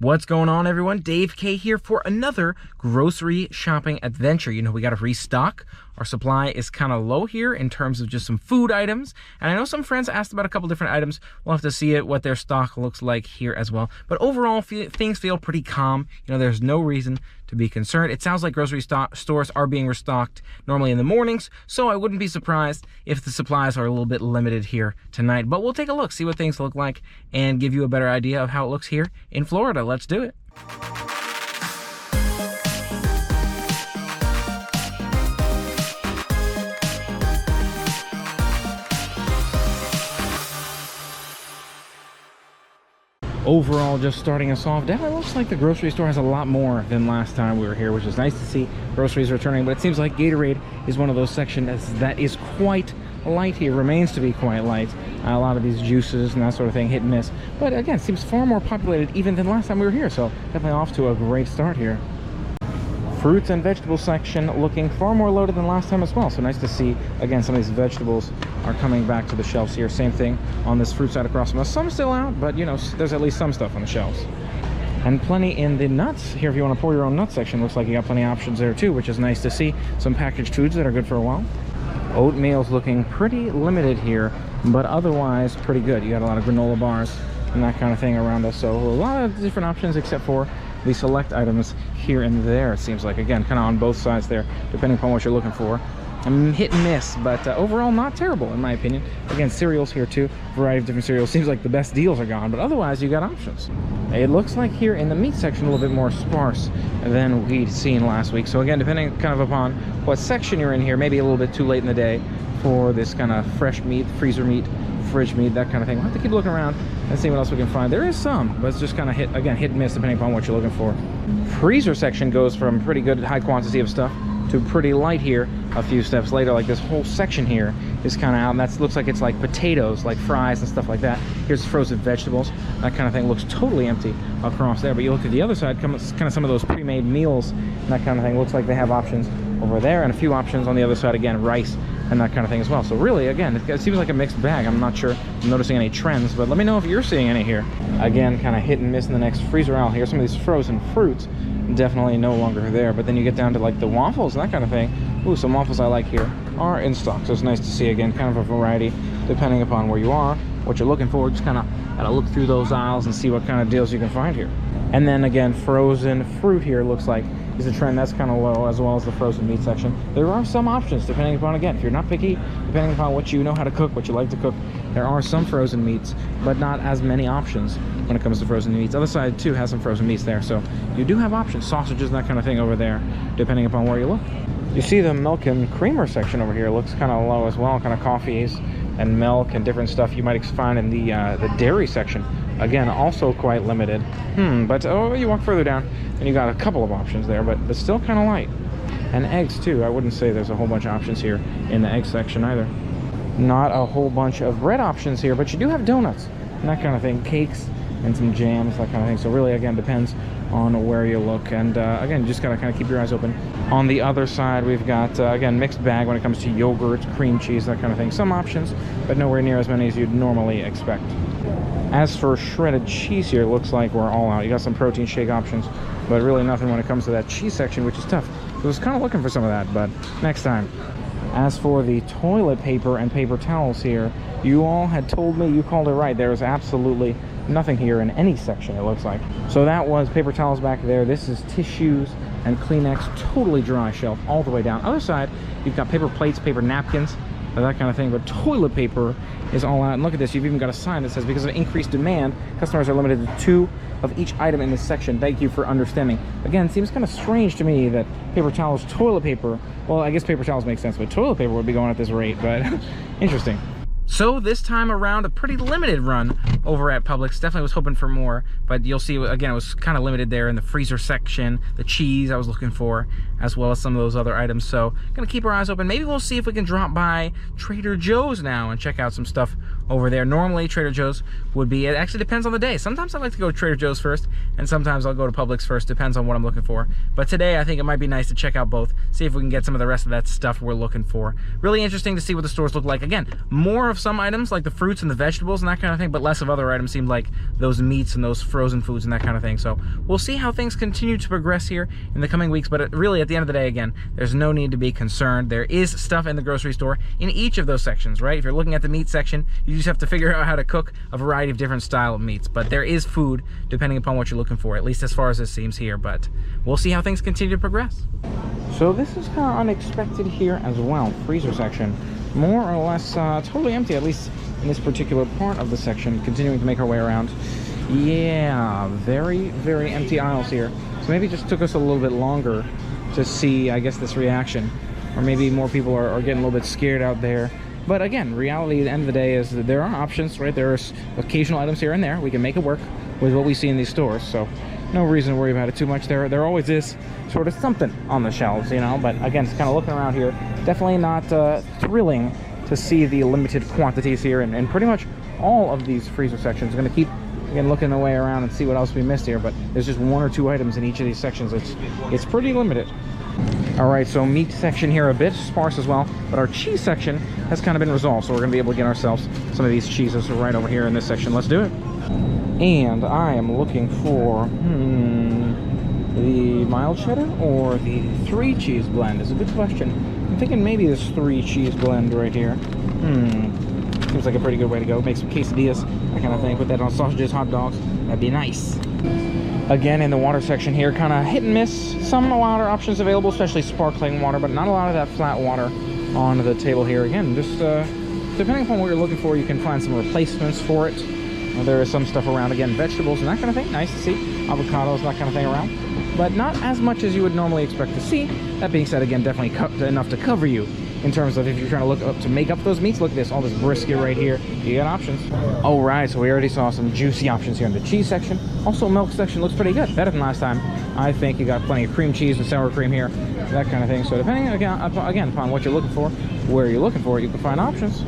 What's going on, everyone? Dave K here for another grocery shopping adventure. You know, we got to restock. Our supply is kind of low here in terms of just some food items. And I know some friends asked about a couple different items. We'll have to see what their stock looks like here as well. But overall, things feel pretty calm. You know, there's no reason to be concerned. It sounds like grocery stores are being restocked normally in the mornings, so I wouldn't be surprised if the supplies are a little bit limited here tonight. But we'll take a look, see what things look like, and give you a better idea of how it looks here in Florida. Let's do it. Overall, just starting us off, definitely looks like the grocery store has a lot more than last time we were here, which is nice to see groceries returning. But it seems like Gatorade is one of those sections that is quite light here, remains to be quite light. A lot of these juices and that sort of thing, hit and miss. But again, seems far more populated even than last time we were here, so definitely off to a great start here. Fruits and vegetables section looking far more loaded than last time as well. So nice to see, again, some of these vegetables are coming back to the shelves here. Same thing on this fruit side across from us. Some still out, but you know, there's at least some stuff on the shelves. And plenty in the nuts here if you want to pour your own nut section. Looks like you got plenty of options there too, which is nice to see. Some packaged foods that are good for a while. Oatmeal's looking pretty limited here, but otherwise pretty good. You got a lot of granola bars and that kind of thing around us. So a lot of different options except for the select items here and there, it seems like. Again, kind of on both sides there, depending upon what you're looking for. Hit and miss, but overall not terrible in my opinion. Again, cereals here too, variety of different cereals. Seems like the best deals are gone, but otherwise you got options. It looks like here in the meat section a little bit more sparse than we'd seen last week. So again, depending kind of upon what section you're in here, maybe a little bit too late in the day for this kind of fresh meat, freezer meat, fridge meat, that kind of thing. We'll have to keep looking around and see what else we can find. There is some, but it's just kind of hit and miss depending upon what you're looking for. Freezer section goes from pretty good high quantity of stuff to pretty light here a few steps later. Like this whole section here is kind of out, and that looks like it's like potatoes, like fries and stuff like that. Here's frozen vegetables, that kind of thing. Looks totally empty across there, but you look at the other side, kind of some of those pre-made meals and that kind of thing. Looks like they have options over there and a few options on the other side, again, rice and that kind of thing as well. So really, again, it seems like a mixed bag. I'm not sure I'm noticing any trends, but let me know if you're seeing any here. Again, kind of hit and miss in the next freezer aisle here. Some of these frozen fruits definitely no longer there, but then you get down to like the waffles and that kind of thing. Ooh, some waffles I like here are in stock, so it's nice to see, again, kind of a variety depending upon where you are, what you're looking for. Just kind of gotta look through those aisles and see what kind of deals you can find here. And then again, frozen fruit here looks like is a trend that's kind of low, as well as the frozen meat section. There are some options depending upon, again, if you're not picky, depending upon what you know how to cook, what you like to cook. There are some frozen meats, but not as many options when it comes to frozen meats. Other side too has some frozen meats there, so you do have options, sausages and that kind of thing over there, depending upon where you look. You see the milk and creamer section over here looks kind of low as well, kind of coffees and milk and different stuff you might find in the dairy section. Again, also quite limited. But you walk further down and you got a couple of options there, but still kind of light. And eggs too. I wouldn't say there's a whole bunch of options here in the egg section either. Not a whole bunch of bread options here, but you do have donuts and that kind of thing, cakes and some jams, that kind of thing. So really, again, depends on where you look. And again, you just gotta kind of keep your eyes open. On the other side, we've got again, mixed bag when it comes to yogurt, cream cheese, that kind of thing. Some options, but nowhere near as many as you'd normally expect. As for shredded cheese here, it looks like we're all out. You got some protein shake options, but really nothing when it comes to that cheese section, which is tough. I was kind of looking for some of that, but next time. As for the toilet paper and paper towels here, you all had told me, you called it right, there is absolutely nothing here in any section, it looks like. So that was paper towels back there. This is tissues and Kleenex, totally dry shelf all the way down. Other side, you've got paper plates, paper napkins, that kind of thing, but toilet paper is all out. And look at this, you've even got a sign that says, because of increased demand, customers are limited to 2 of each item in this section. Thank you for understanding. Again, it seems kind of strange to me that paper towels, toilet paper, well, I guess paper towels make sense, but toilet paper would be going at this rate, but interesting. So this time around, a pretty limited run over at Publix. Definitely was hoping for more, but you'll see, again, it was kind of limited there in the freezer section, the cheese I was looking for, as well as some of those other items. So gonna keep our eyes open. Maybe we'll see if we can drop by Trader Joe's now and check out some stuff over there. Normally Trader Joe's would be, it actually depends on the day. Sometimes I like to go to Trader Joe's first, and sometimes I'll go to Publix first, depends on what I'm looking for. But today I think it might be nice to check out both, see if we can get some of the rest of that stuff we're looking for. Really interesting to see what the stores look like. Again, more of some items like the fruits and the vegetables and that kind of thing, but less of other items, seemed like those meats and those frozen foods and that kind of thing. So we'll see how things continue to progress here in the coming weeks, but really at the end of the day, again, there's no need to be concerned. There is stuff in the grocery store in each of those sections, right? If you're looking at the meat section, you just have to figure out how to cook a variety of different style of meats, but there is food depending upon what you're looking for, at least as far as it seems here, but we'll see how things continue to progress. So this is kind of unexpected here as well. Freezer section, more or less totally empty, at least in this particular part of the section. Continuing to make our way around. Yeah, very, very empty aisles here. So maybe it just took us a little bit longer to see, I guess, this reaction. Or maybe more people are getting a little bit scared out there. But again, reality at the end of the day is that there are options, right? There's occasional items here and there. We can make it work with what we see in these stores. So no reason to worry about it too much. There always is sort of something on the shelves, you know. But again, it's kind of looking around here. Definitely not thrilling to see the limited quantities here. And pretty much all of these freezer sections. I'm going to keep, again, looking the way around and see what else we missed here. But there's just 1 or 2 items in each of these sections. It's pretty limited. All right, so meat section here a bit sparse as well, but our cheese section has kind of been resolved, so we're gonna be able to get ourselves some of these cheeses right over here in this section. Let's do it. And I am looking for the mild cheddar or the 3 cheese blend is a good question. I'm thinking maybe this 3 cheese blend right here. Seems like a pretty good way to go. Make some quesadillas, that kind of thing. Put that on sausages, hot dogs. That'd be nice. Again, in the water section here, kind of hit and miss. Some water options available, especially sparkling water, but not a lot of that flat water on the table here. Again, just depending upon what you're looking for, you can find some replacements for it. There is some stuff around, again, vegetables and that kind of thing. Nice to see. Avocados, that kind of thing around. But not as much as you would normally expect to see. That being said, again, definitely enough to cover you in terms of if you're trying to look up to make up those meats. Look at this, all this brisket right here. You got options. All right, so we already saw some juicy options here in the cheese section. Also, milk section looks pretty good, better than last time. I think you got plenty of cream cheese and sour cream here, that kind of thing. So depending again upon what you're looking for, where you're looking for it, you can find options.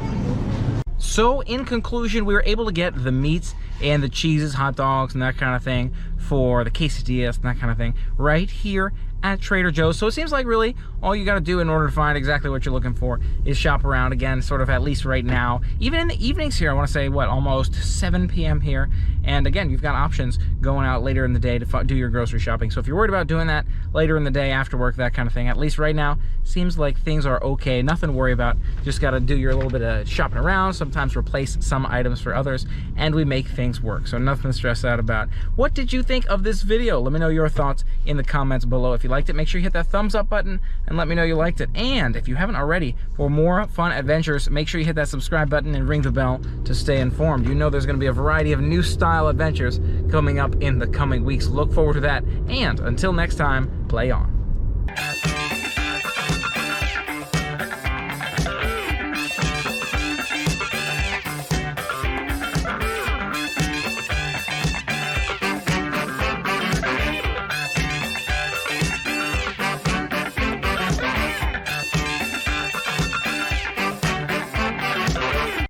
So in conclusion, we were able to get the meats and the cheeses, hot dogs, and that kind of thing for the quesadillas and that kind of thing right here at Trader Joe's. So it seems like really all you got to do in order to find exactly what you're looking for is shop around, again, sort of at least right now. Even in the evenings here, I want to say, what, almost 7 p.m. here. And again, you've got options going out later in the day to do your grocery shopping. So if you're worried about doing that later in the day, after work, that kind of thing, at least right now, seems like things are okay. Nothing to worry about. Just got to do your little bit of shopping around, sometimes replace some items for others, and we make things work. So nothing to stress out about. What did you think of this video? Let me know your thoughts in the comments below. If you liked it, make sure you hit that thumbs up button and let me know you liked it. And if you haven't already, for more fun adventures, make sure you hit that subscribe button and ring the bell to stay informed. You know there's going to be a variety of new style adventures coming up in the coming weeks. Look forward to that. And until next time, play on.